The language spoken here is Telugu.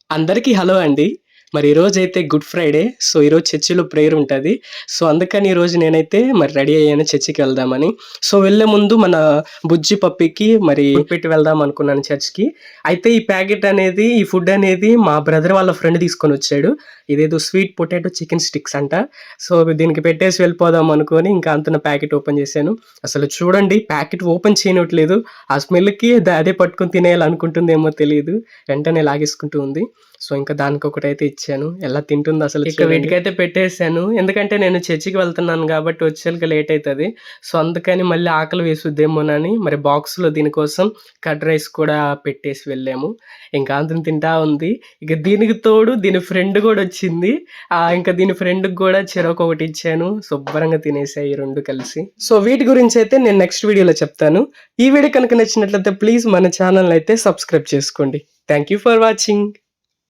అందరికీ హలో అండి. మరి ఈరోజైతే గుడ్ ఫ్రైడే. సో, ఈరోజు చర్చిలో ప్రేయర్ ఉంటది. సో, అందుకని ఈరోజు నేనైతే మరి రెడీ అయ్యాను చర్చికి వెళ్దామని. సో, వెళ్ళే ముందు మన బుజ్జి పప్పీకి మరి ఫుడ్ పెట్టి వెళ్దాం అనుకున్నాను చర్చ్‌కి. అయితే ఈ ప్యాకెట్ అనేది, ఈ ఫుడ్ అనేది మా బ్రదర్ వాళ్ళ ఫ్రెండ్ తీసుకొనొచ్చాడు. ఇదేదో స్వీట్ పొటాటో చికెన్ స్టిక్స్ అంట. సో, దీనికి పెట్టేసి వెళ్ళిపోదాం అనుకోని ఇంకా అంతన ప్యాకెట్ ఓపెన్ చేశాను. అసలు చూడండి ప్యాకెట్ ఓపెన్ చేయనివ్వట్లేదు. ఆ స్మెల్‌కి అదే పట్టుకొని తినేయాలనుకుంటుందేమో తెలీదు. వెంటనే లాగేసుకుంటూ ఉంది. సో, ఇంకా దానికొకటైతే ఇచ్చాను. ఎలా తింటుందో అసలు ఇక వీటికైతే పెట్టేసాను. ఎందుకంటే నేను చర్చికి వెళ్తున్నాను గాబట్టి వచ్చేసరికి లేట్ అయితది. సో, అందుకని మళ్ళీ ఆకలి వేసుద్దేమోనని మరి బాక్స్‌లో దీనికోసం కర్డ్ రైస్ కూడా పెట్టేసి వెళ్ళాము. ఇంకా అంతను తింటా ఉంది. ఇక దీనికి తోడు దీని ఫ్రెండ్ గూడొచ్చింది. ఇంకా దీని ఫ్రెండ్‌కి గూడా చెరొకొకటి ఇచ్చాను. శుభ్రంగా తినేసాయి ఈ 2 కలిసి. సో, వీటి గురించైతే నేను నెక్స్ట్ వీడియోలో చెప్తాను. ఈ వీడియో కనుక నచ్చినట్లయితే ప్లీజ్ మన ఛానెల్‌నైతే సబ్స్క్రైబ్ చేసుకోండి. Thank you for watching.